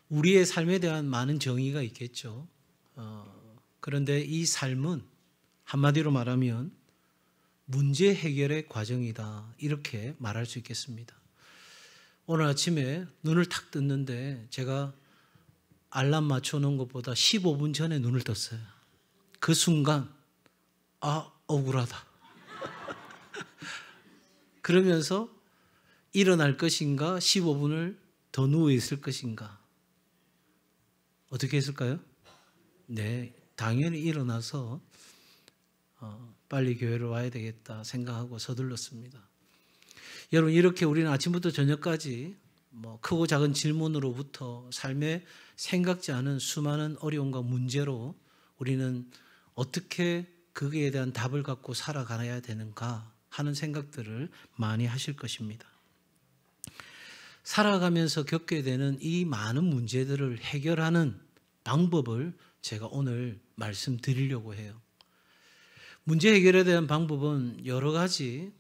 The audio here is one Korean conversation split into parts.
우리의 삶에 대한 많은 정의가 있겠죠. 그런데 이 삶은 한마디로 말하면 문제 해결의 과정이다, 이렇게 말할 수 있겠습니다. 오늘 아침에 눈을 탁 떴는데 제가 알람 맞춰놓은 것보다 15분 전에 눈을 떴어요. 그 순간 억울하다. 그러면서 일어날 것인가, 15분을 더 누워 있을 것인가. 어떻게 했을까요? 네, 당연히 일어나서 빨리 교회를 와야 되겠다 생각하고 서둘렀습니다. 여러분, 이렇게 우리는 아침부터 저녁까지 크고 작은 질문으로부터 삶에 생각지 않은 수많은 어려움과 문제로 우리는 어떻게 거기에 대한 답을 갖고 살아가야 되는가 하는 생각들을 많이 하실 것입니다. 살아가면서 겪게 되는 이 많은 문제들을 해결하는 방법을 제가 오늘 말씀드리려고 해요. 문제 해결에 대한 방법은 여러 가지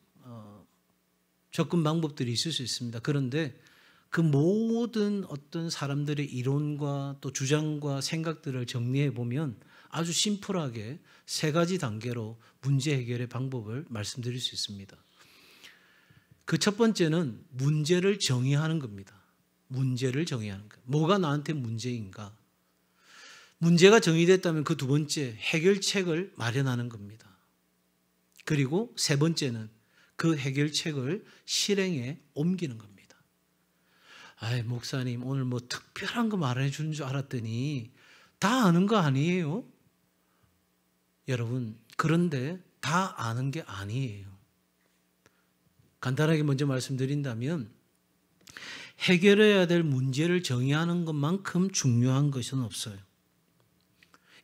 접근 방법들이 있을 수 있습니다. 그런데 그 모든 어떤 사람들의 이론과 또 주장과 생각들을 정리해 보면 아주 심플하게 3가지 단계로 문제 해결의 방법을 말씀드릴 수 있습니다. 그 첫 번째는 문제를 정의하는 겁니다. 문제를 정의하는 것. 뭐가 나한테 문제인가? 문제가 정의됐다면 그 두 번째, 해결책을 마련하는 겁니다. 그리고 3번째는 그 해결책을 실행에 옮기는 겁니다. 목사님, 오늘 특별한 거 말해 주는 줄 알았더니 다 아는 거 아니에요? 여러분, 그런데 다 아는 게 아니에요. 간단하게 먼저 말씀드린다면 해결해야 될 문제를 정의하는 것만큼 중요한 것은 없어요.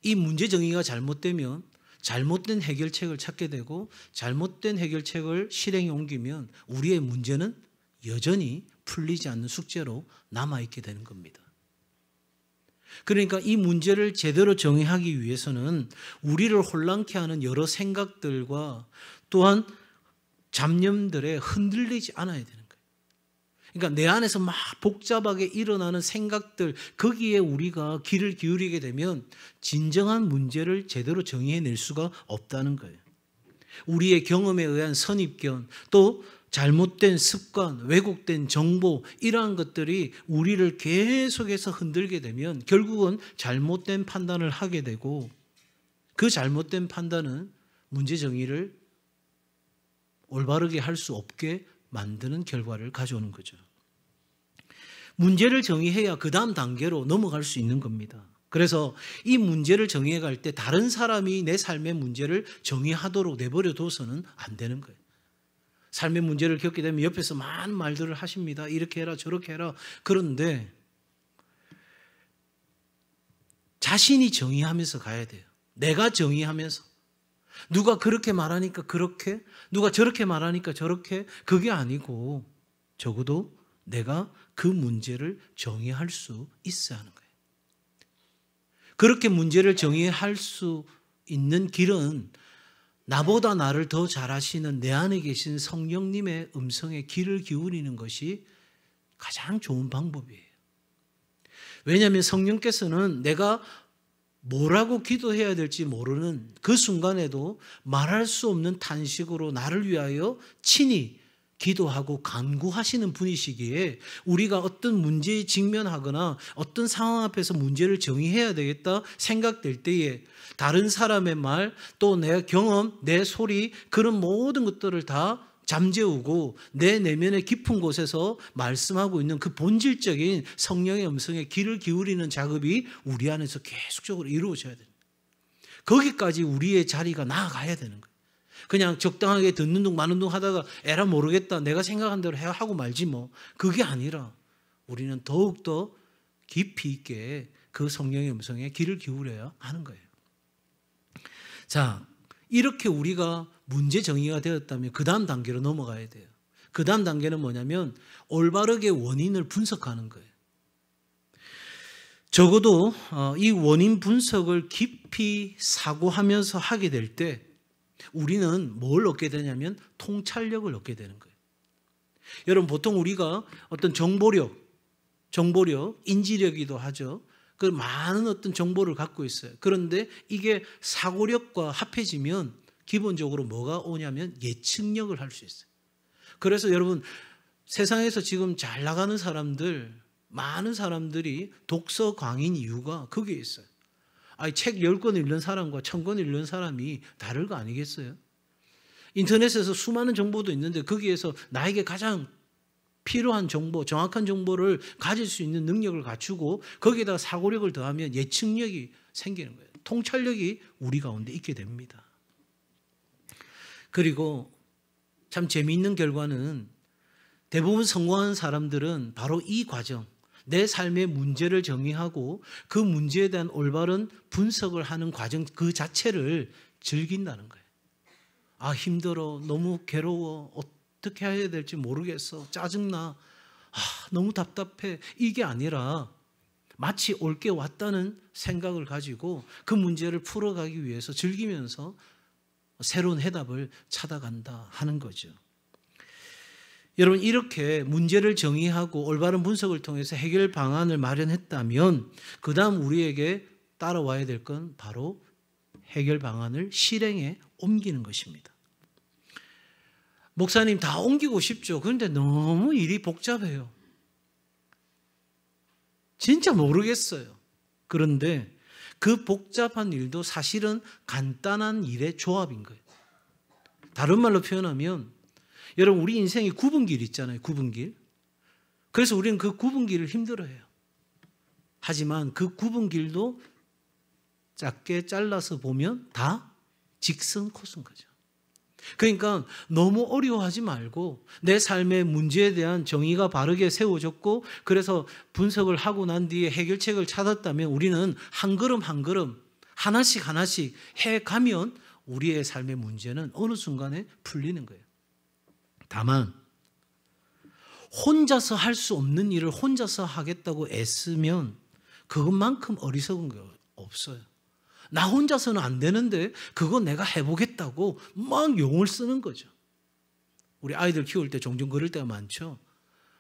이 문제 정의가 잘못되면 잘못된 해결책을 찾게 되고 잘못된 해결책을 실행에 옮기면 우리의 문제는 여전히 풀리지 않는 숙제로 남아있게 되는 겁니다. 그러니까 이 문제를 제대로 정의하기 위해서는 우리를 혼란케 하는 여러 생각들과 또한 잡념들에 흔들리지 않아야 되는 거예요. 그러니까 내 안에서 막 복잡하게 일어나는 생각들, 거기에 우리가 귀를 기울이게 되면 진정한 문제를 제대로 정의해낼 수가 없다는 거예요. 우리의 경험에 의한 선입견, 또 잘못된 습관, 왜곡된 정보, 이러한 것들이 우리를 계속해서 흔들게 되면 결국은 잘못된 판단을 하게 되고 그 잘못된 판단은 문제 정의를 올바르게 할 수 없게 만드는 결과를 가져오는 거죠. 문제를 정의해야 그 다음 단계로 넘어갈 수 있는 겁니다. 그래서 이 문제를 정의해 갈 때 다른 사람이 내 삶의 문제를 정의하도록 내버려 둬서는 안 되는 거예요. 삶의 문제를 겪게 되면 옆에서 많은 말들을 하십니다. 이렇게 해라 저렇게 해라. 그런데 자신이 정의하면서 가야 돼요. 내가 정의하면서. 누가 그렇게 말하니까 그렇게, 누가 저렇게 말하니까 저렇게, 그게 아니고 적어도 내가 그 문제를 정의할 수 있어야 하는 거예요. 그렇게 문제를 정의할 수 있는 길은 나보다 나를 더 잘 아시는 내 안에 계신 성령님의 음성에 귀를 기울이는 것이 가장 좋은 방법이에요. 왜냐하면 성령께서는 내가 뭐라고 기도해야 될지 모르는 그 순간에도 말할 수 없는 탄식으로 나를 위하여 친히 기도하고 간구하시는 분이시기에 우리가 어떤 문제에 직면하거나 어떤 상황 앞에서 문제를 정의해야 되겠다 생각될 때에 다른 사람의 말, 또 내 경험, 내 소리, 그런 모든 것들을 다 잠재우고 내 내면의 깊은 곳에서 말씀하고 있는 그 본질적인 성령의 음성에 귀를 기울이는 작업이 우리 안에서 계속적으로 이루어져야 됩니다. 거기까지 우리의 자리가 나아가야 되는 거예요. 그냥 적당하게 듣는 둥 마는 둥 하다가 에라 모르겠다, 내가 생각한 대로 하고 말지 뭐. 그게 아니라 우리는 더욱더 깊이 있게 그 성령의 음성에 귀를 기울여야 하는 거예요. 자, 이렇게 우리가 문제 정의가 되었다면 그 다음 단계로 넘어가야 돼요. 그 다음 단계는 뭐냐면 올바르게 원인을 분석하는 거예요. 적어도 이 원인 분석을 깊이 사고하면서 하게 될 때 우리는 뭘 얻게 되냐면 통찰력을 얻게 되는 거예요. 여러분, 보통 우리가 어떤 정보력, 정보력, 인지력이기도 하죠. 그 많은 어떤 정보를 갖고 있어요. 그런데 이게 사고력과 합해지면 기본적으로 뭐가 오냐면 예측력을 할 수 있어요. 그래서 여러분 세상에서 지금 잘 나가는 사람들, 많은 사람들이 독서 광인 이유가 거기에 있어요. 책 10권 읽는 사람과 1000권 읽는 사람이 다를 거 아니겠어요? 인터넷에서 수많은 정보도 있는데 거기에서 나에게 가장 필요한 정보, 정확한 정보를 가질 수 있는 능력을 갖추고 거기에다가 사고력을 더하면 예측력이 생기는 거예요. 통찰력이 우리 가운데 있게 됩니다. 그리고 참 재미있는 결과는 대부분 성공하는 사람들은 바로 이 과정, 내 삶의 문제를 정의하고 그 문제에 대한 올바른 분석을 하는 과정 그 자체를 즐긴다는 거예요. 힘들어, 너무 괴로워, 어떻게 해야 될지 모르겠어, 짜증나, 너무 답답해, 이게 아니라 마치 올게 왔다는 생각을 가지고 그 문제를 풀어가기 위해서 즐기면서 새로운 해답을 찾아간다 하는 거죠. 여러분 이렇게 문제를 정의하고 올바른 분석을 통해서 해결 방안을 마련했다면 그 다음 우리에게 따라와야 될 건 바로 해결 방안을 실행에 옮기는 것입니다. 목사님 다 옮기고 싶죠. 그런데 너무 일이 복잡해요. 진짜 모르겠어요. 그런데 그 복잡한 일도 사실은 간단한 일의 조합인 거예요. 다른 말로 표현하면 여러분 우리 인생에 9분길 있잖아요. 9분길. 그래서 우리는 그 9분길을 힘들어해요. 하지만 그 9분길도 작게 잘라서 보면 다 직선 코스인 거죠. 그러니까 너무 어려워하지 말고 내 삶의 문제에 대한 정의가 바르게 세워졌고 그래서 분석을 하고 난 뒤에 해결책을 찾았다면 우리는 한 걸음 한 걸음 하나씩 하나씩 해가면 우리의 삶의 문제는 어느 순간에 풀리는 거예요. 다만 혼자서 할 수 없는 일을 혼자서 하겠다고 애쓰면 그것만큼 어리석은 게 없어요. 나 혼자서는 안 되는데 그거 내가 해보겠다고 막 용을 쓰는 거죠. 우리 아이들 키울 때 종종 그럴 때가 많죠.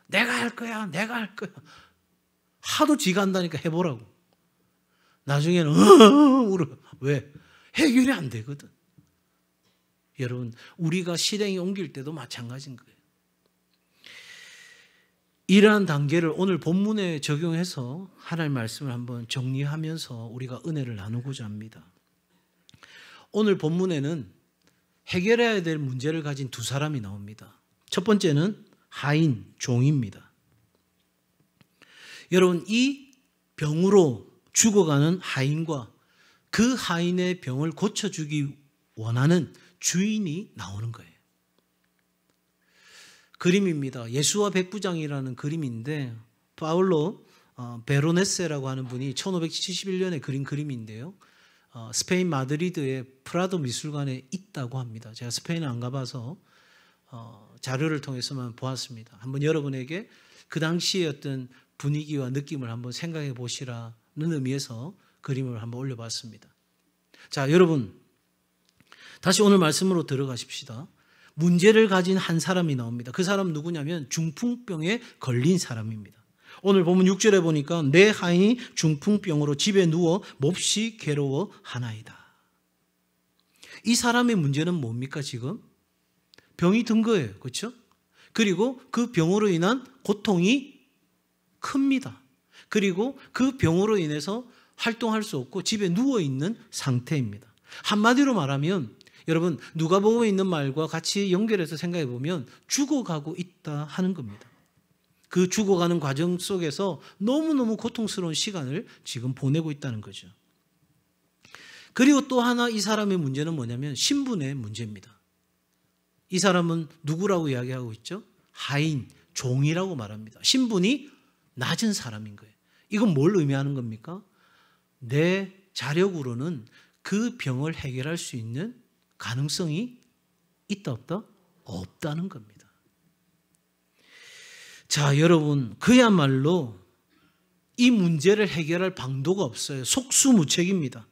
내가 할 거야, 내가 할 거야. 하도 지가 한다니까 해보라고. 나중에는 울어. 왜? 해결이 안 되거든. 여러분 우리가 실행에 옮길 때도 마찬가지인 거예요. 이러한 단계를 오늘 본문에 적용해서 하나님의 말씀을 한번 정리하면서 우리가 은혜를 나누고자 합니다. 오늘 본문에는 해결해야 될 문제를 가진 두 사람이 나옵니다. 첫 번째는 하인, 종입니다. 여러분 이 병으로 죽어가는 하인과 그 하인의 병을 고쳐주기 원하는 주인이 나오는 거예요. 그림입니다. 예수와 백부장이라는 그림인데 파울로 베로네세라고 하는 분이 1571년에 그린 그림인데요. 스페인 마드리드의 프라도 미술관에 있다고 합니다. 제가 스페인을 안 가봐서 자료를 통해서만 보았습니다. 한번 여러분에게 그 당시의 어떤 분위기와 느낌을 한번 생각해 보시라는 의미에서 그림을 한번 올려봤습니다. 자, 여러분 다시 오늘 말씀으로 들어가십시다. 문제를 가진 한 사람이 나옵니다. 그 사람 누구냐면 중풍병에 걸린 사람입니다. 오늘 보면 6절에 보니까 내 하인이 중풍병으로 집에 누워 몹시 괴로워하나이다. 이 사람의 문제는 뭡니까 지금? 병이 든 거예요. 그렇죠? 그리고 그 병으로 인한 고통이 큽니다. 그리고 그 병으로 인해서 활동할 수 없고 집에 누워있는 상태입니다. 한마디로 말하면 여러분 누가복음에 있는 말과 같이 연결해서 생각해 보면 죽어가고 있다 하는 겁니다. 그 죽어가는 과정 속에서 너무너무 고통스러운 시간을 지금 보내고 있다는 거죠. 그리고 또 하나 이 사람의 문제는 뭐냐면 신분의 문제입니다. 이 사람은 누구라고 이야기하고 있죠? 하인, 종이라고 말합니다. 신분이 낮은 사람인 거예요. 이건 뭘 의미하는 겁니까? 내 자력으로는 그 병을 해결할 수 있는 가능성이 있다 없다? 없다는 겁니다. 자, 여러분 그야말로 이 문제를 해결할 방도가 없어요. 속수무책입니다.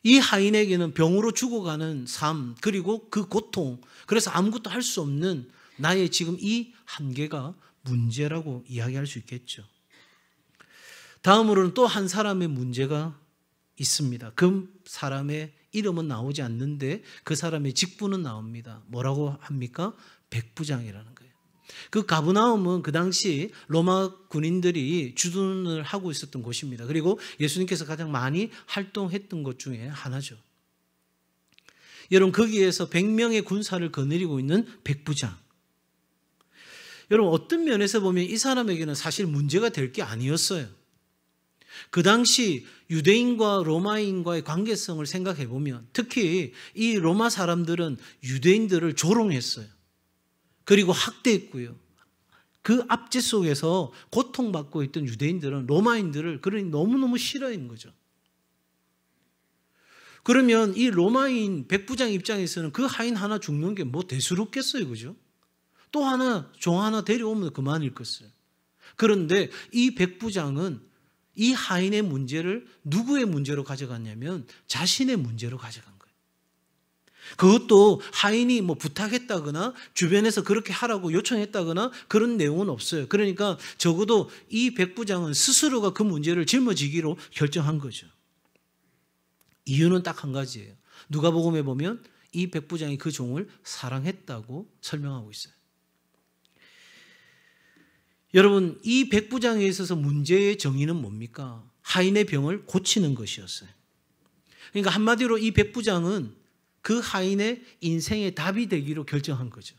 이 하인에게는 병으로 죽어가는 삶 그리고 그 고통 그래서 아무것도 할 수 없는 나의 지금 이 한계가 문제라고 이야기할 수 있겠죠. 다음으로는 또 한 사람의 문제가 있습니다. 그 사람의 이름은 나오지 않는데 그 사람의 직분은 나옵니다. 뭐라고 합니까? 백부장이라는 거예요. 그 가브나움은 그 당시 로마 군인들이 주둔을 하고 있었던 곳입니다. 그리고 예수님께서 가장 많이 활동했던 곳 중에 하나죠. 여러분, 거기에서 100명의 군사를 거느리고 있는 백부장. 여러분, 어떤 면에서 보면 이 사람에게는 사실 문제가 될 게 아니었어요. 그 당시 유대인과 로마인과의 관계성을 생각해 보면 특히 이 로마 사람들은 유대인들을 조롱했어요. 그리고 학대했고요. 그 압제 속에서 고통받고 있던 유대인들은 로마인들을 그러니 너무너무 싫어하는 거죠. 그러면 이 로마인 백부장 입장에서는 그 하인 하나 죽는 게 뭐 대수롭겠어요, 그죠? 또 하나, 종 하나 데려오면 그만일 것을. 그런데 이 백부장은 이 하인의 문제를 누구의 문제로 가져갔냐면 자신의 문제로 가져간 거예요. 그것도 하인이 뭐 부탁했다거나 주변에서 그렇게 하라고 요청했다거나 그런 내용은 없어요. 그러니까 적어도 이 백부장은 스스로가 그 문제를 짊어지기로 결정한 거죠. 이유는 딱 한 가지예요. 누가복음에 보면 이 백부장이 그 종을 사랑했다고 설명하고 있어요. 여러분, 이 백부장에 있어서 문제의 정의는 뭡니까? 하인의 병을 고치는 것이었어요. 그러니까 한마디로 이 백부장은 그 하인의 인생의 답이 되기로 결정한 거죠.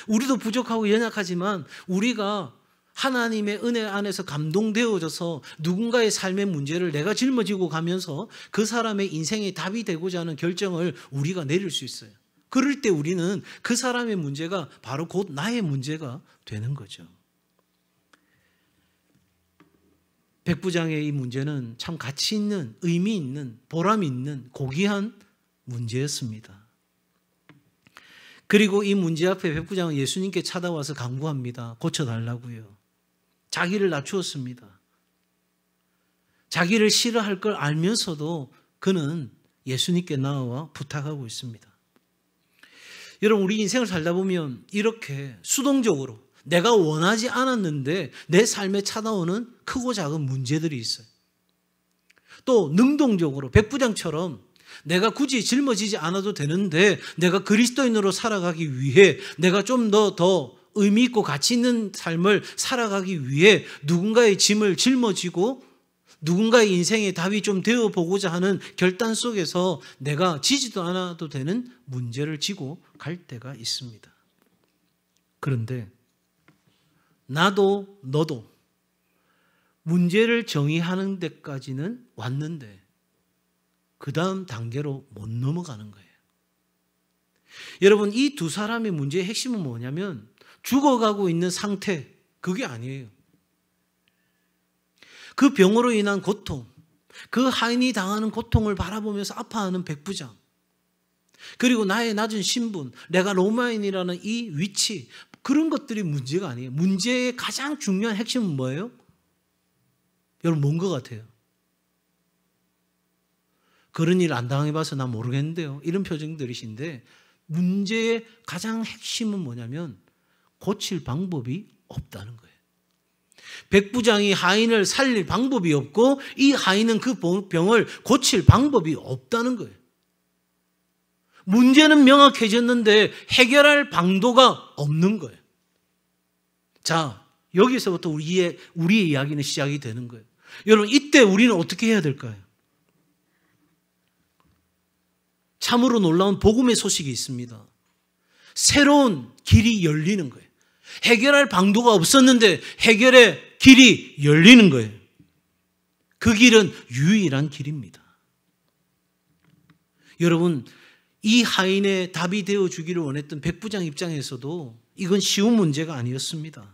우리도 부족하고 연약하지만 우리가 하나님의 은혜 안에서 감동되어져서 누군가의 삶의 문제를 내가 짊어지고 가면서 그 사람의 인생의 답이 되고자 하는 결정을 우리가 내릴 수 있어요. 그럴 때 우리는 그 사람의 문제가 바로 곧 나의 문제가 되는 거죠. 백부장의 이 문제는 참 가치 있는, 의미 있는, 보람 있는 고귀한 문제였습니다. 그리고 이 문제 앞에 백부장은 예수님께 찾아와서 간구합니다. 고쳐달라고요. 자기를 낮추었습니다. 자기를 싫어할 걸 알면서도 그는 예수님께 나와 부탁하고 있습니다. 여러분, 우리 인생을 살다 보면 이렇게 수동적으로 내가 원하지 않았는데 내 삶에 찾아오는 크고 작은 문제들이 있어요. 또 능동적으로 백부장처럼 내가 굳이 짊어지지 않아도 되는데 내가 그리스도인으로 살아가기 위해 내가 좀 더 의미 있고 가치 있는 삶을 살아가기 위해 누군가의 짐을 짊어지고 누군가의 인생의 답이 좀 되어보고자 하는 결단 속에서 내가 지지도 않아도 되는 문제를 지고 갈 때가 있습니다. 그런데 나도 너도 문제를 정의하는 데까지는 왔는데 그 다음 단계로 못 넘어가는 거예요. 여러분, 이 두 사람의 문제의 핵심은 뭐냐면 죽어가고 있는 상태, 그게 아니에요. 그 병으로 인한 고통, 그 하인이 당하는 고통을 바라보면서 아파하는 백부장, 그리고 나의 낮은 신분, 내가 로마인이라는 이 위치, 그런 것들이 문제가 아니에요. 문제의 가장 중요한 핵심은 뭐예요? 여러분, 뭔 것 같아요? 그런 일 안 당해봐서 난 모르겠는데요. 이런 표정들이신데 문제의 가장 핵심은 뭐냐면 고칠 방법이 없다는 거예요. 백부장이 하인을 살릴 방법이 없고 이 하인은 그 병을 고칠 방법이 없다는 거예요. 문제는 명확해졌는데 해결할 방도가 없는 거예요. 자, 여기서부터 우리의 이야기는 시작이 되는 거예요. 여러분, 이때 우리는 어떻게 해야 될까요? 참으로 놀라운 복음의 소식이 있습니다. 새로운 길이 열리는 거예요. 해결할 방도가 없었는데 해결의 길이 열리는 거예요. 그 길은 유일한 길입니다. 여러분, 이 하인의 답이 되어주기를 원했던 백부장 입장에서도 이건 쉬운 문제가 아니었습니다.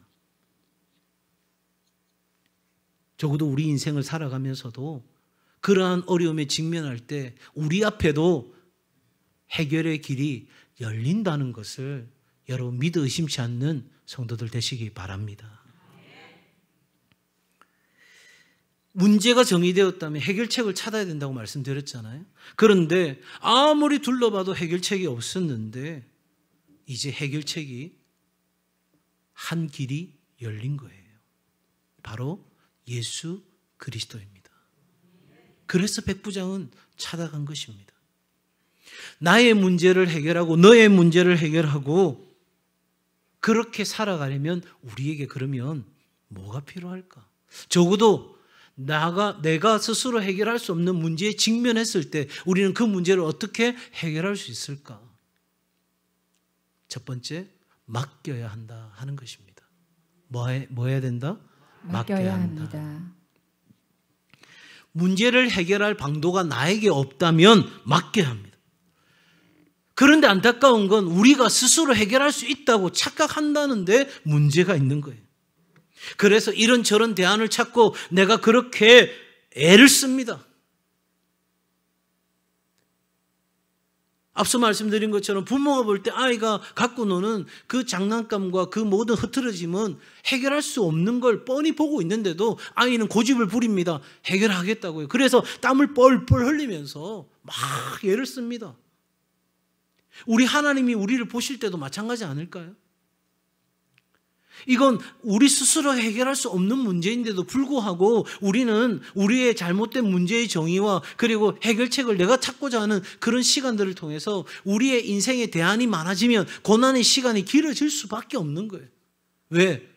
적어도 우리 인생을 살아가면서도 그러한 어려움에 직면할 때 우리 앞에도 해결의 길이 열린다는 것을 여러분 믿어 의심치 않는 성도들 되시기 바랍니다. 문제가 정의되었다면 해결책을 찾아야 된다고 말씀드렸잖아요. 그런데 아무리 둘러봐도 해결책이 없었는데 이제 해결책이 한 길이 열린 거예요. 바로 예수 그리스도입니다. 그래서 백부장은 찾아간 것입니다. 나의 문제를 해결하고 너의 문제를 해결하고 그렇게 살아가려면 우리에게 그러면 뭐가 필요할까? 적어도 내가 스스로 해결할 수 없는 문제에 직면했을 때 우리는 그 문제를 어떻게 해결할 수 있을까? 첫 번째, 맡겨야 한다 하는 것입니다. 뭐 해야 된다? 맡겨야 합니다. 문제를 해결할 방도가 나에게 없다면 맡겨야 합니다. 그런데 안타까운 건 우리가 스스로 해결할 수 있다고 착각한다는데 문제가 있는 거예요. 그래서 이런저런 대안을 찾고 내가 그렇게 애를 씁니다. 앞서 말씀드린 것처럼 부모가 볼 때 아이가 갖고 노는 그 장난감과 그 모든 흐트러짐은 해결할 수 없는 걸 뻔히 보고 있는데도 아이는 고집을 부립니다. 해결하겠다고요. 그래서 땀을 뻘뻘 흘리면서 막 애를 씁니다. 우리 하나님이 우리를 보실 때도 마찬가지 아닐까요? 이건 우리 스스로 해결할 수 없는 문제인데도 불구하고 우리는 우리의 잘못된 문제의 정의와 그리고 해결책을 내가 찾고자 하는 그런 시간들을 통해서 우리의 인생의 대안이 많아지면 고난의 시간이 길어질 수밖에 없는 거예요. 왜?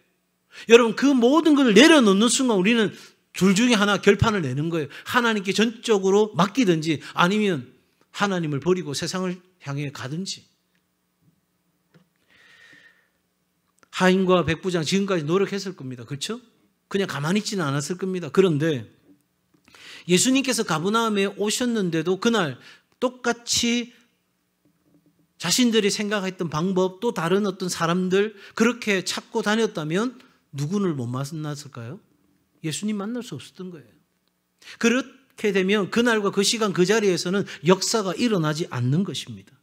여러분, 그 모든 걸 내려놓는 순간 우리는 둘 중에 하나 결판을 내는 거예요. 하나님께 전적으로 맡기든지 아니면 하나님을 버리고 세상을 향해 가든지. 하인과 백부장 지금까지 노력했을 겁니다. 그렇죠? 그냥 가만히 있지는 않았을 겁니다. 그런데 예수님께서 가버나움에 오셨는데도 그날 똑같이 자신들이 생각했던 방법 또 다른 어떤 사람들 그렇게 찾고 다녔다면 누구를 못 만났을까요? 예수님 만날 수 없었던 거예요. 그렇게 되면 그날과 그 시간 그 자리에서는 역사가 일어나지 않는 것입니다.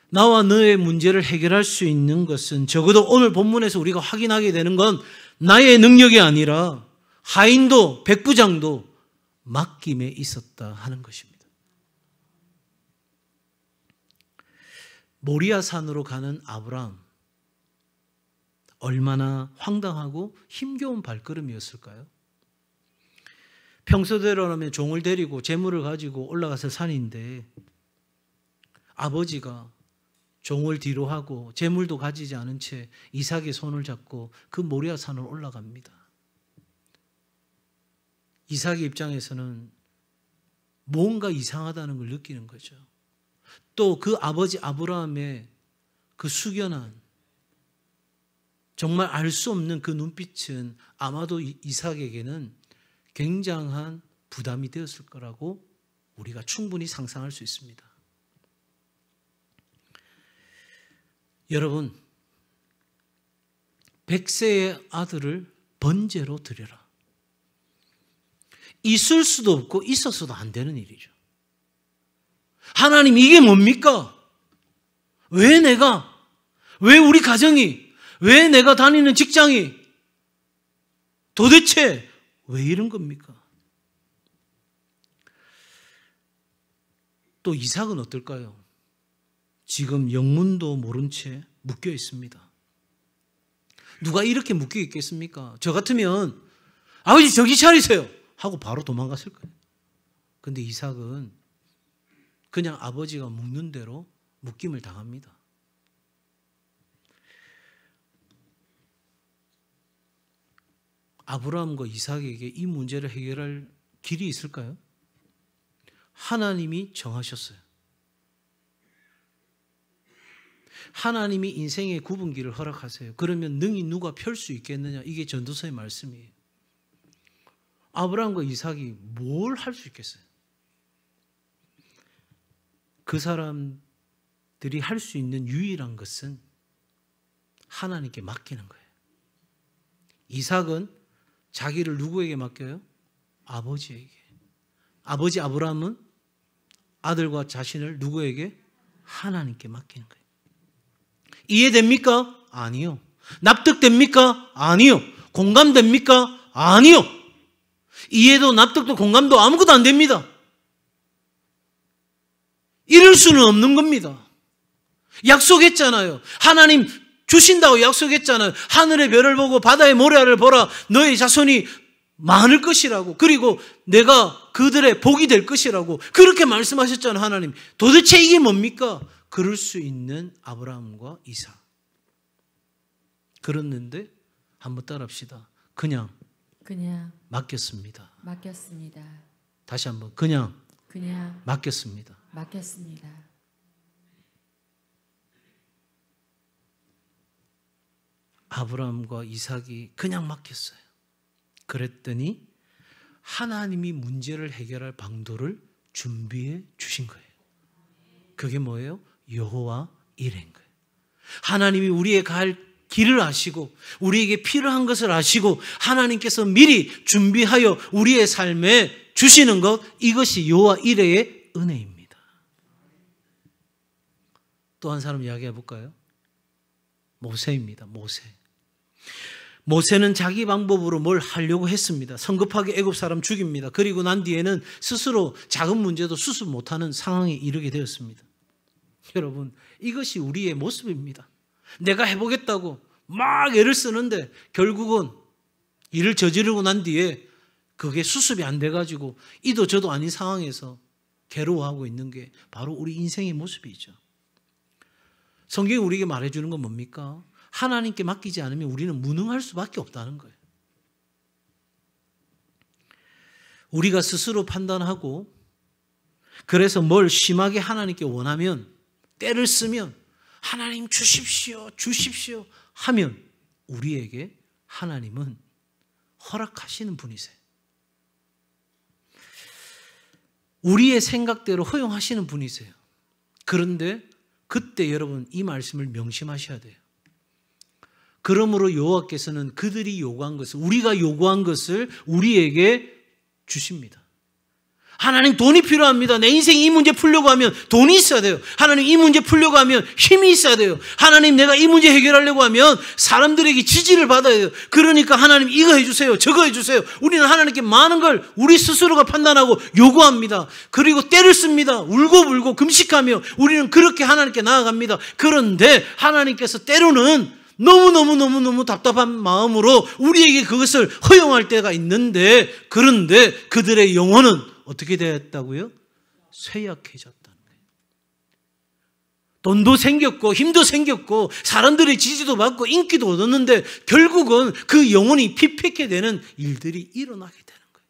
나와 너의 문제를 해결할 수 있는 것은 적어도 오늘 본문에서 우리가 확인하게 되는 건 나의 능력이 아니라 하인도 백부장도 맡김에 있었다 하는 것입니다. 모리아 산으로 가는 아브라함, 얼마나 황당하고 힘겨운 발걸음이었을까요? 평소대로라면 종을 데리고 재물을 가지고 올라가서 산인데 아버지가 종을 뒤로 하고 재물도 가지지 않은 채 이삭의 손을 잡고 그 모리아 산을 올라갑니다. 이삭의 입장에서는 뭔가 이상하다는 걸 느끼는 거죠. 또 그 아버지 아브라함의 그 숙연한 정말 알 수 없는 그 눈빛은 아마도 이삭에게는 굉장한 부담이 되었을 거라고 우리가 충분히 상상할 수 있습니다. 여러분, 100세의 아들을 번제로 드려라. 있을 수도 없고 있었어도 안 되는 일이죠. 하나님, 이게 뭡니까? 왜 우리 가정이, 왜 내가 다니는 직장이 도대체 왜 이런 겁니까? 또 이삭은 어떨까요? 지금 영문도 모른 채 묶여 있습니다. 누가 이렇게 묶여 있겠습니까? 저 같으면 아버지 정신 차리세요 하고 바로 도망갔을 거예요. 근데 이삭은 그냥 아버지가 묶는 대로 묶임을 당합니다. 아브라함과 이삭에게 이 문제를 해결할 길이 있을까요? 하나님이 정하셨어요. 하나님이 인생의 구분기를 허락하세요. 그러면 능히 누가 펼 수 있겠느냐? 이게 전도서의 말씀이에요. 아브라함과 이삭이 뭘 할 수 있겠어요? 그 사람들이 할 수 있는 유일한 것은 하나님께 맡기는 거예요. 이삭은 자기를 누구에게 맡겨요? 아버지에게. 아버지 아브라함은 아들과 자신을 누구에게? 하나님께 맡기는 거예요. 이해됩니까? 아니요. 납득됩니까? 아니요. 공감됩니까? 아니요. 이해도 납득도 공감도 아무것도 안 됩니다. 이럴 수는 없는 겁니다. 약속했잖아요. 하나님 주신다고 약속했잖아요. 하늘의 별을 보고 바다의 모래알을 보라. 너의 자손이 많을 것이라고. 그리고 내가 그들의 복이 될 것이라고. 그렇게 말씀하셨잖아요, 하나님. 도대체 이게 뭡니까? 그럴 수 있는 아브라함과 이삭. 그랬는데 한번 따라합시다. 그냥 맡겼습니다. 다시 한번 그냥 맡겼습니다. 아브라함과 이삭이 그냥 맡겼어요. 그랬더니 하나님이 문제를 해결할 방도를 준비해 주신 거예요. 그게 뭐예요? 여호와 이레인 거예요. 하나님이 우리의 갈 길을 아시고 우리에게 필요한 것을 아시고 하나님께서 미리 준비하여 우리의 삶에 주시는 것, 이것이 여호와 이레의 은혜입니다. 또 한 사람 이야기해 볼까요? 모세입니다. 모세는 자기 방법으로 뭘 하려고 했습니다. 성급하게 애굽 사람 죽입니다. 그리고 난 뒤에는 스스로 작은 문제도 수습 못하는 상황에 이르게 되었습니다. 여러분, 이것이 우리의 모습입니다. 내가 해보겠다고 막 애를 쓰는데 결국은 일을 저지르고 난 뒤에 그게 수습이 안 돼가지고 이도 저도 아닌 상황에서 괴로워하고 있는 게 바로 우리 인생의 모습이죠. 성경이 우리에게 말해주는 건 뭡니까? 하나님께 맡기지 않으면 우리는 무능할 수밖에 없다는 거예요. 우리가 스스로 판단하고 그래서 뭘 심하게 하나님께 원하면, 때를 쓰면 하나님 주십시오 하면 우리에게 하나님은 허락하시는 분이세요. 우리의 생각대로 허용하시는 분이세요. 그런데 그때 여러분 이 말씀을 명심하셔야 돼요. 그러므로 여호와께서는 그들이 요구한 것을, 우리가 요구한 것을 우리에게 주십니다. 하나님 돈이 필요합니다. 내 인생 이 문제 풀려고 하면 돈이 있어야 돼요. 하나님 이 문제 풀려고 하면 힘이 있어야 돼요. 하나님 내가 이 문제 해결하려고 하면 사람들에게 지지를 받아야 돼요. 그러니까 하나님 이거 해주세요. 저거 해주세요. 우리는 하나님께 많은 걸 우리 스스로가 판단하고 요구합니다. 그리고 때를 씁니다. 울고불고 금식하며 우리는 그렇게 하나님께 나아갑니다. 그런데 하나님께서 때로는 너무 답답한 마음으로 우리에게 그것을 허용할 때가 있는데, 그런데 그들의 영혼은 어떻게 되었다고요? 쇠약해졌다는 거예요. 돈도 생겼고 힘도 생겼고 사람들의 지지도 받고 인기도 얻었는데 결국은 그 영혼이 피폐케 되는 일들이 일어나게 되는 거예요.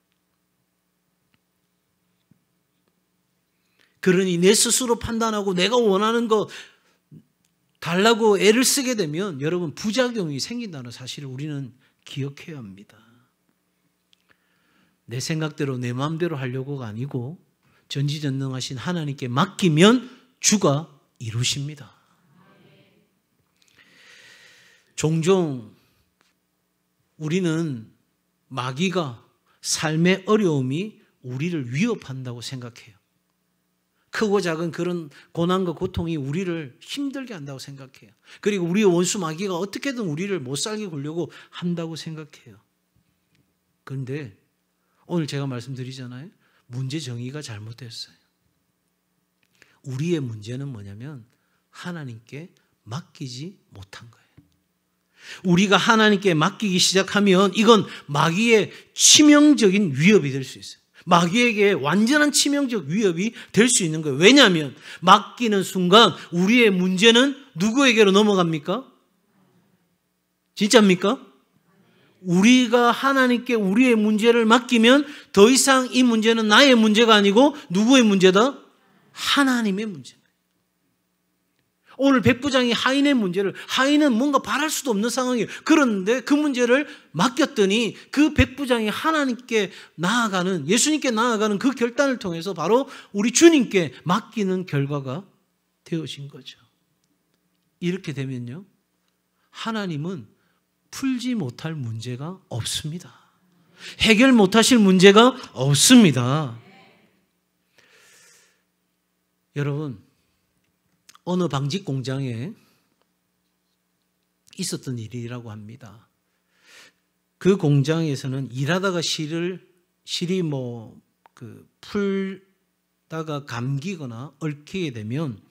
그러니 내 스스로 판단하고 내가 원하는 거 달라고 애를 쓰게 되면 여러분 부작용이 생긴다는 사실을 우리는 기억해야 합니다. 내 생각대로 내 마음대로 하려고가 아니고 전지전능하신 하나님께 맡기면 주가 이루십니다. 종종 우리는 마귀가 삶의 어려움이 우리를 위협한다고 생각해요. 크고 작은 그런 고난과 고통이 우리를 힘들게 한다고 생각해요. 그리고 우리의 원수 마귀가 어떻게든 우리를 못 살게 굴려고 한다고 생각해요. 그런데 오늘 제가 말씀드리잖아요. 문제 정의가 잘못됐어요. 우리의 문제는 뭐냐면 하나님께 맡기지 못한 거예요. 우리가 하나님께 맡기기 시작하면 이건 마귀의 치명적인 위협이 될 수 있어요. 마귀에게 완전한 치명적 위협이 될 수 있는 거예요. 왜냐하면 맡기는 순간 우리의 문제는 누구에게로 넘어갑니까? 진짜입니까? 우리가 하나님께 우리의 문제를 맡기면 더 이상 이 문제는 나의 문제가 아니고 누구의 문제다? 하나님의 문제입니다. 오늘 백부장이 하인의 문제를, 하인은 뭔가 바랄 수도 없는 상황이에요. 그런데 그 문제를 맡겼더니 그 백부장이 하나님께 나아가는, 예수님께 나아가는 그 결단을 통해서 바로 우리 주님께 맡기는 결과가 되어진 거죠. 이렇게 되면요, 하나님은 풀지 못할 문제가 없습니다. 해결 못하실 문제가 없습니다. 여러분, 어느 방직 공장에 있었던 일이라고 합니다. 그 공장에서는 일하다가 실이 풀다가 감기거나 얽히게 되면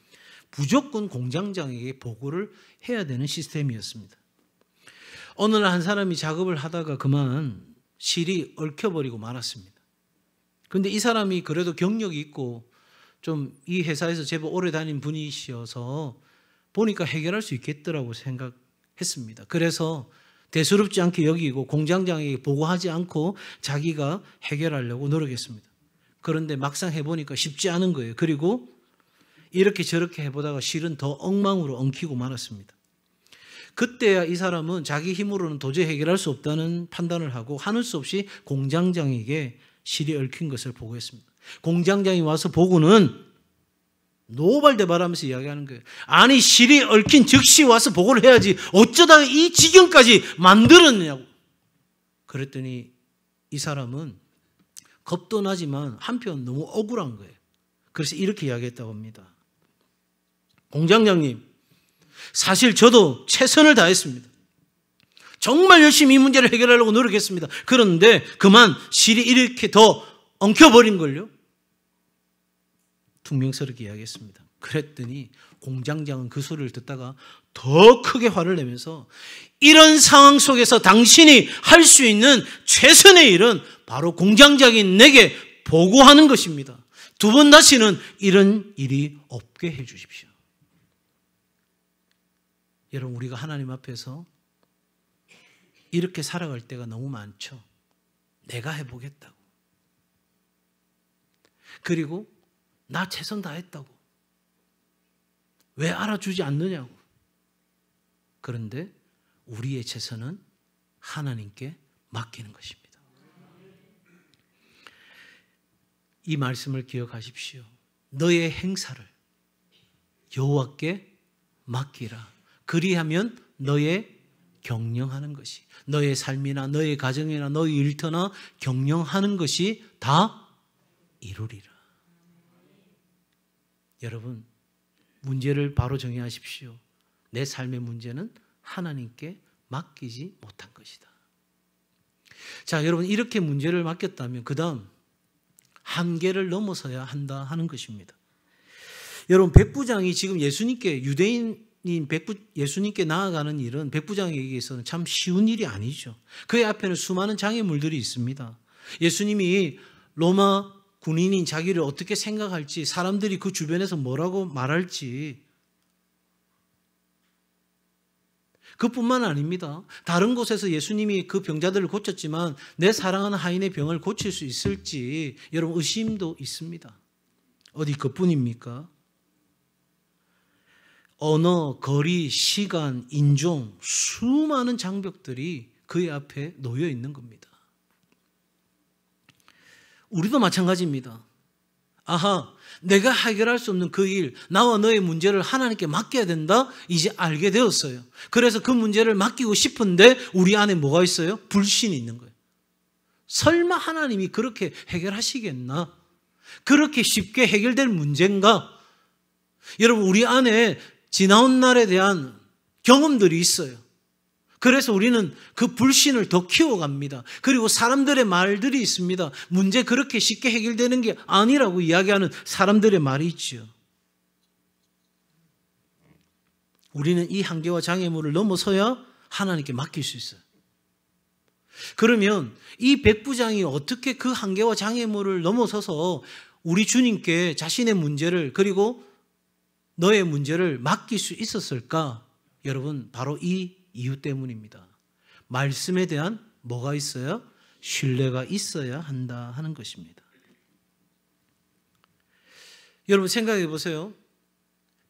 무조건 공장장에게 보고를 해야 되는 시스템이었습니다. 어느 날 한 사람이 작업을 하다가 그만 실이 얽혀버리고 말았습니다. 그런데 이 사람이 그래도 경력이 있고 좀 이 회사에서 제법 오래 다닌 분이셔서 보니까 해결할 수 있겠더라고 생각했습니다. 그래서 대수롭지 않게 여기고 공장장에게 보고하지 않고 자기가 해결하려고 노력했습니다. 그런데 막상 해보니까 쉽지 않은 거예요. 그리고 이렇게 저렇게 해보다가 실은 더 엉망으로 엉키고 말았습니다. 그때야 이 사람은 자기 힘으로는 도저히 해결할 수 없다는 판단을 하고 하는 수 없이 공장장에게 실이 얽힌 것을 보고했습니다. 공장장이 와서 보고는 노발대발하면서 이야기하는 거예요. 아니 실이 얽힌 즉시 와서 보고를 해야지 어쩌다가 이 지경까지 만들었냐고. 그랬더니 이 사람은 겁도 나지만 한편 너무 억울한 거예요. 그래서 이렇게 이야기했다고 합니다. 공장장님, 사실 저도 최선을 다했습니다. 정말 열심히 이 문제를 해결하려고 노력했습니다. 그런데 그만 실이 이렇게 더 엉켜버린걸요. 퉁명스럽게 이야기했습니다. 그랬더니 공장장은 그 소리를 듣다가 더 크게 화를 내면서 이런 상황 속에서 당신이 할 수 있는 최선의 일은 바로 공장장인 내게 보고하는 것입니다. 두 번 다시는 이런 일이 없게 해 주십시오. 여러분, 우리가 하나님 앞에서 이렇게 살아갈 때가 너무 많죠. 내가 해보겠다고. 그리고 나 최선 다했다고. 왜 알아주지 않느냐고. 그런데 우리의 최선은 하나님께 맡기는 것입니다. 이 말씀을 기억하십시오. 너의 행사를 여호와께 맡기라. 그리하면 너의 경영하는 것이, 너의 삶이나 너의 가정이나 너의 일터나 경영하는 것이 다 이루리라. 여러분, 문제를 바로 정의하십시오. 내 삶의 문제는 하나님께 맡기지 못한 것이다. 자, 여러분, 이렇게 문제를 맡겼다면 그 다음 한계를 넘어서야 한다 하는 것입니다. 여러분, 백부장이 지금 예수님께, 유대인인 예수님께 나아가는 일은 백부장에게서는 참 쉬운 일이 아니죠. 그의 앞에는 수많은 장애물들이 있습니다. 예수님이 로마 군인인 자기를 어떻게 생각할지, 사람들이 그 주변에서 뭐라고 말할지, 그뿐만 아닙니다. 다른 곳에서 예수님이 그 병자들을 고쳤지만 내 사랑하는 하인의 병을 고칠 수 있을지 여러분 의심도 있습니다. 어디 그뿐입니까? 언어, 거리, 시간, 인종, 수많은 장벽들이 그의 앞에 놓여 있는 겁니다. 우리도 마찬가지입니다. 아하, 내가 해결할 수 없는 그 일, 나와 너의 문제를 하나님께 맡겨야 된다? 이제 알게 되었어요. 그래서 그 문제를 맡기고 싶은데 우리 안에 뭐가 있어요? 불신이 있는 거예요. 설마 하나님이 그렇게 해결하시겠나? 그렇게 쉽게 해결될 문제인가? 여러분, 우리 안에 지나온 날에 대한 경험들이 있어요. 그래서 우리는 그 불신을 더 키워갑니다. 그리고 사람들의 말들이 있습니다. 문제 그렇게 쉽게 해결되는 게 아니라고 이야기하는 사람들의 말이 있죠. 우리는 이 한계와 장애물을 넘어서야 하나님께 맡길 수 있어요. 그러면 이 백부장이 어떻게 그 한계와 장애물을 넘어서서 우리 주님께 자신의 문제를, 그리고 너의 문제를 맡길 수 있었을까? 여러분, 바로 이 이유 때문입니다. 말씀에 대한 뭐가 있어요? 신뢰가 있어야 한다 하는 것입니다. 여러분, 생각해 보세요.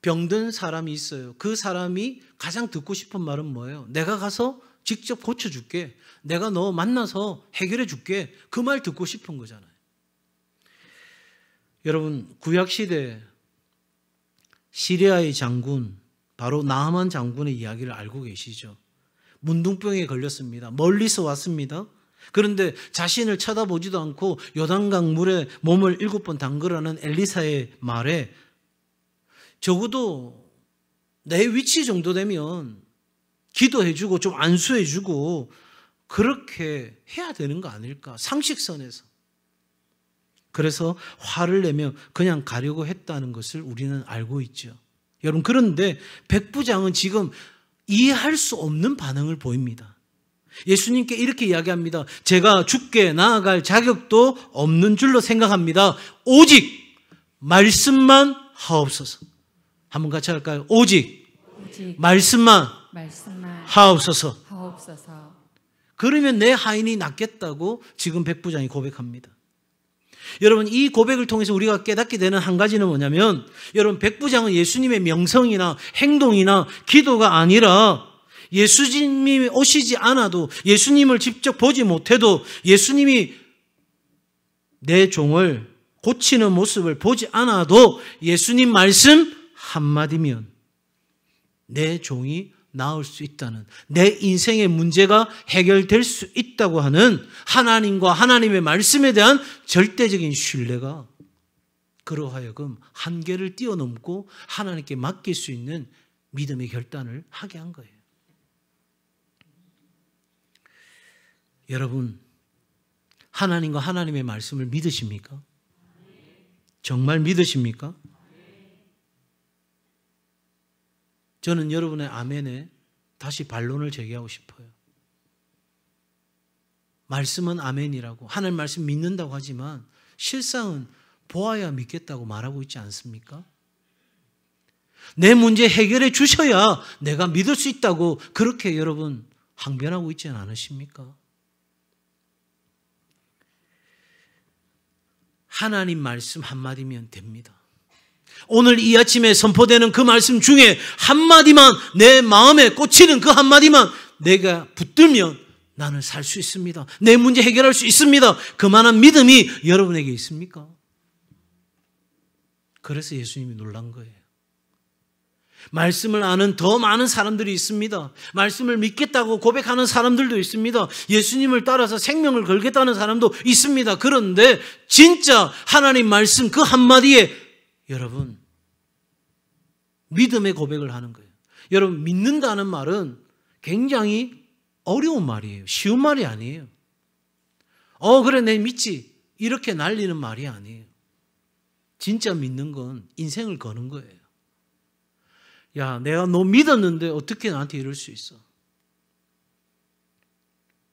병든 사람이 있어요. 그 사람이 가장 듣고 싶은 말은 뭐예요? 내가 가서 직접 고쳐줄게. 내가 너 만나서 해결해 줄게. 그 말 듣고 싶은 거잖아요. 여러분, 구약시대 시리아의 장군, 바로 나하만 장군의 이야기를 알고 계시죠? 문둥병에 걸렸습니다. 멀리서 왔습니다. 그런데 자신을 쳐다보지도 않고 요단강 물에 몸을 7번 담그라는 엘리사의 말에 적어도 내 위치 정도 되면 기도해주고 좀 안수해주고 그렇게 해야 되는 거 아닐까? 상식선에서. 그래서 화를 내며 그냥 가려고 했다는 것을 우리는 알고 있죠. 여러분, 그런데 백부장은 지금 이해할 수 없는 반응을 보입니다. 예수님께 이렇게 이야기합니다. 제가 주께 나아갈 자격도 없는 줄로 생각합니다. 오직 말씀만 하옵소서. 한번 같이 할까요? 오직 말씀만 하옵소서. 그러면 내 하인이 낫겠다고 지금 백부장이 고백합니다. 여러분, 이 고백을 통해서 우리가 깨닫게 되는 한 가지는 뭐냐면, 여러분, 백부장은 예수님의 명성이나 행동이나 기도가 아니라 예수님이 오시지 않아도, 예수님을 직접 보지 못해도, 예수님이 내 종을 고치는 모습을 보지 않아도 예수님 말씀 한마디면 내 종이 나을 수 있다는, 내 인생의 문제가 해결될 수 있다고 하는 하나님과 하나님의 말씀에 대한 절대적인 신뢰가 그로 하여금 한계를 뛰어넘고 하나님께 맡길 수 있는 믿음의 결단을 하게 한 거예요. 여러분, 하나님과 하나님의 말씀을 믿으십니까? 정말 믿으십니까? 저는 여러분의 아멘에 다시 반론을 제기하고 싶어요. 말씀은 아멘이라고, 하나님 말씀 믿는다고 하지만 실상은 보아야 믿겠다고 말하고 있지 않습니까? 내 문제 해결해 주셔야 내가 믿을 수 있다고 그렇게 여러분 항변하고 있지는 않으십니까? 하나님 말씀 한마디면 됩니다. 오늘 이 아침에 선포되는 그 말씀 중에 한마디만, 내 마음에 꽂히는 그 한마디만 내가 붙들면 나는 살 수 있습니다. 내 문제 해결할 수 있습니다. 그만한 믿음이 여러분에게 있습니까? 그래서 예수님이 놀란 거예요. 말씀을 아는 더 많은 사람들이 있습니다. 말씀을 믿겠다고 고백하는 사람들도 있습니다. 예수님을 따라서 생명을 걸겠다는 사람도 있습니다. 그런데 진짜 하나님 말씀 그 한마디에 여러분 믿음의 고백을 하는 거예요. 여러분, 믿는다는 말은 굉장히 어려운 말이에요. 쉬운 말이 아니에요. 그래, 내 믿지, 이렇게 날리는 말이 아니에요. 진짜 믿는 건 인생을 거는 거예요. 야, 내가 너 믿었는데 어떻게 나한테 이럴 수 있어?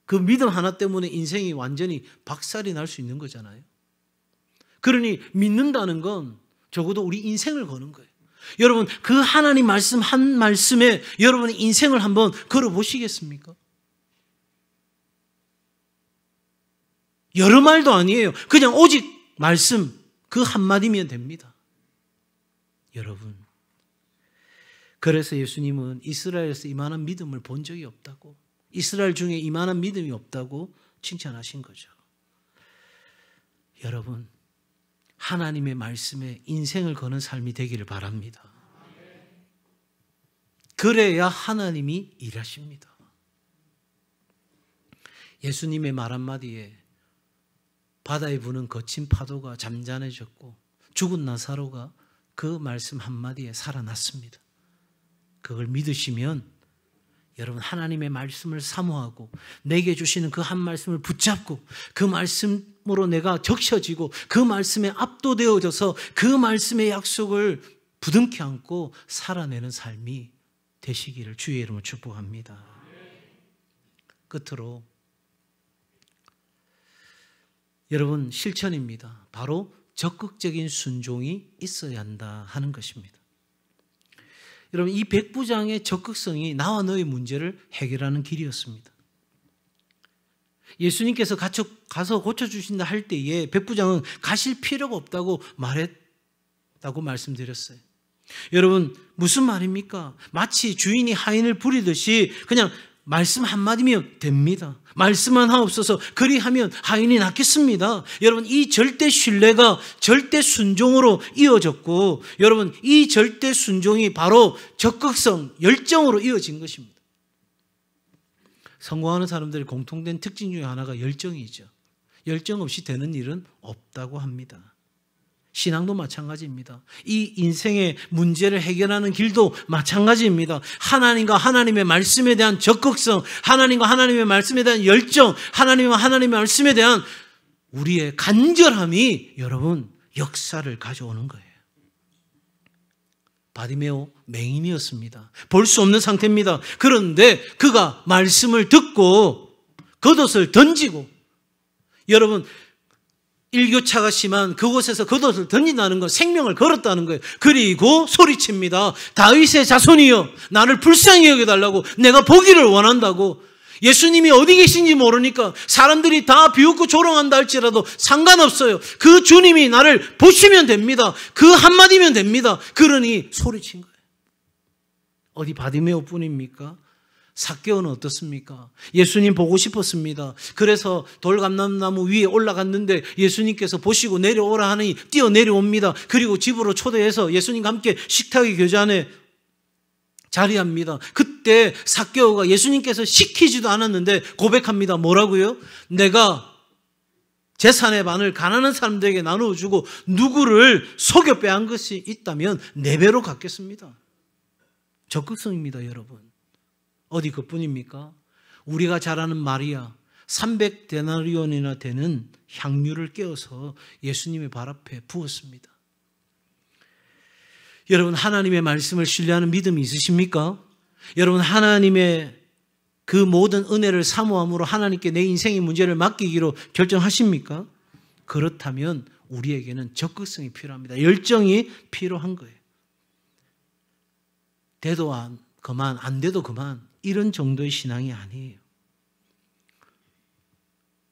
그 믿음 하나 때문에 인생이 완전히 박살이 날 수 있는 거잖아요. 그러니 믿는다는 건 적어도 우리 인생을 거는 거예요. 여러분, 그 하나님 말씀 한 말씀에 여러분의 인생을 한번 걸어보시겠습니까? 여러 말도 아니에요. 그냥 오직 말씀 그 한마디면 됩니다. 여러분, 그래서 예수님은 이스라엘에서 이만한 믿음을 본 적이 없다고, 이스라엘 중에 이만한 믿음이 없다고 칭찬하신 거죠. 여러분, 하나님의 말씀에 인생을 거는 삶이 되기를 바랍니다. 그래야 하나님이 일하십니다. 예수님의 말 한마디에 바다에 부는 거친 파도가 잠잠해졌고 죽은 나사로가 그 말씀 한마디에 살아났습니다. 그걸 믿으시면 여러분, 하나님의 말씀을 사모하고 내게 주시는 그 한 말씀을 붙잡고 그 말씀으로 내가 적셔지고 그 말씀에 압도되어져서 그 말씀의 약속을 부둥켜 안고 살아내는 삶이 되시기를 주의 이름으로 축복합니다. 끝으로 여러분, 실천입니다. 바로 적극적인 순종이 있어야 한다 하는 것입니다. 여러분, 이 백부장의 적극성이 나와 너의 문제를 해결하는 길이었습니다. 예수님께서 가서 고쳐주신다 할 때에 백부장은 가실 필요가 없다고 말했다고 말씀드렸어요. 여러분, 무슨 말입니까? 마치 주인이 하인을 부리듯이 그냥 말씀 한마디면 됩니다. 말씀만 하옵소서, 그리하면 하인이 낫겠습니다. 여러분, 이 절대 신뢰가 절대 순종으로 이어졌고, 여러분, 이 절대 순종이 바로 적극성, 열정으로 이어진 것입니다. 성공하는 사람들의 공통된 특징 중에 하나가 열정이죠. 열정 없이 되는 일은 없다고 합니다. 신앙도 마찬가지입니다. 이 인생의 문제를 해결하는 길도 마찬가지입니다. 하나님과 하나님의 말씀에 대한 적극성, 하나님과 하나님의 말씀에 대한 열정, 하나님과 하나님의 말씀에 대한 우리의 간절함이 여러분 역사를 가져오는 거예요. 바디메오 맹인이었습니다. 볼 수 없는 상태입니다. 그런데 그가 말씀을 듣고 겉옷을 던지고, 여러분 일교차가 심한 그곳에서 겉옷을 던진다는 건 생명을 걸었다는 거예요. 그리고 소리칩니다. 다윗의 자손이여 나를 불쌍히 여겨달라고, 내가 보기를 원한다고. 예수님이 어디 계신지 모르니까 사람들이 다 비웃고 조롱한다 할지라도 상관없어요. 그 주님이 나를 보시면 됩니다. 그 한마디면 됩니다. 그러니 소리친 거예요. 어디 바디메오 뿐입니까? 삭개오는 어떻습니까? 예수님 보고 싶었습니다. 그래서 돌감람나무 위에 올라갔는데 예수님께서 보시고 내려오라 하니 뛰어 내려옵니다. 그리고 집으로 초대해서 예수님과 함께 식탁의 교제안에 자리합니다. 그때 삭개오가 예수님께서 시키지도 않았는데 고백합니다. 뭐라고요? 내가 재산의 반을 가난한 사람들에게 나누어주고 누구를 속여 빼앗은 것이 있다면 4배로 갚겠습니다. 적극성입니다, 여러분. 어디 그뿐입니까? 우리가 잘 아는 마리아, 300데나리온이나 되는 향유를 깨어서 예수님의 발 앞에 부었습니다. 여러분, 하나님의 말씀을 신뢰하는 믿음이 있으십니까? 여러분, 하나님의 그 모든 은혜를 사모함으로 하나님께 내 인생의 문제를 맡기기로 결정하십니까? 그렇다면 우리에게는 적극성이 필요합니다. 열정이 필요한 거예요. 돼도 그만, 안 돼도 그만, 이런 정도의 신앙이 아니에요.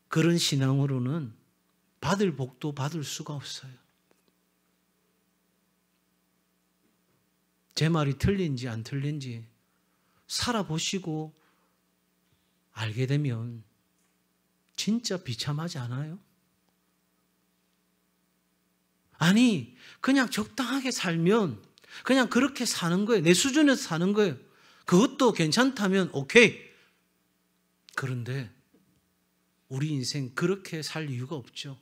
그런 신앙으로는 받을 복도 받을 수가 없어요. 제 말이 틀린지 안 틀린지 살아보시고 알게 되면 진짜 비참하지 않아요? 아니, 그냥 적당하게 살면 그냥 그렇게 사는 거예요. 내 수준에서 사는 거예요. 그것도 괜찮다면 오케이. 그런데 우리 인생 그렇게 살 이유가 없죠.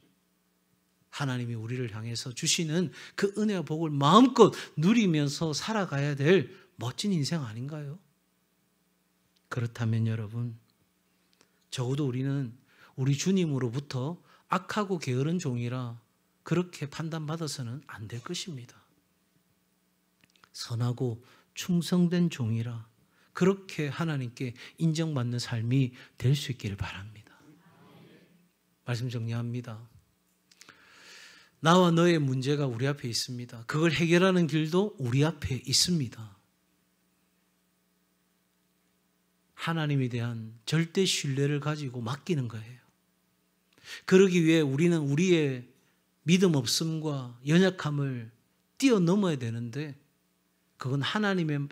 하나님이 우리를 향해서 주시는 그 은혜와 복을 마음껏 누리면서 살아가야 될 멋진 인생 아닌가요? 그렇다면 여러분, 적어도 우리는 우리 주님으로부터 악하고 게으른 종이라 그렇게 판단받아서는 안 될 것입니다. 선하고 충성된 종이라 그렇게 하나님께 인정받는 삶이 될 수 있기를 바랍니다. 말씀 정리합니다. 나와 너의 문제가 우리 앞에 있습니다. 그걸 해결하는 길도 우리 앞에 있습니다. 하나님에 대한 절대 신뢰를 가지고 맡기는 거예요. 그러기 위해 우리는 우리의 믿음 없음과 연약함을 뛰어넘어야 되는데 그건 하나님의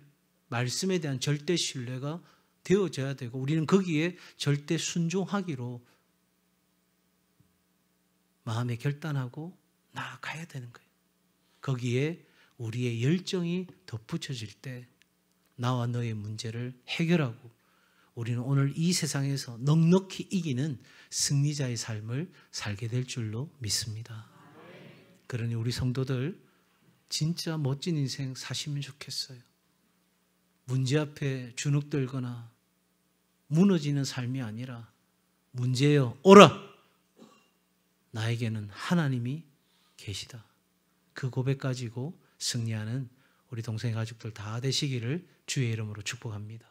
말씀에 대한 절대 신뢰가 되어져야 되고 우리는 거기에 절대 순종하기로 마음에 결단하고 나아가야 되는 거예요. 거기에 우리의 열정이 덧붙여질 때 나와 너의 문제를 해결하고 우리는 오늘 이 세상에서 넉넉히 이기는 승리자의 삶을 살게 될 줄로 믿습니다. 그러니 우리 성도들 진짜 멋진 인생 사시면 좋겠어요. 문제 앞에 주눅들거나 무너지는 삶이 아니라 문제여 오라! 나에게는 하나님이 계시다. 그 고백 가지고 승리하는 우리 동생 가족들 다 되시기를 주의 이름으로 축복합니다.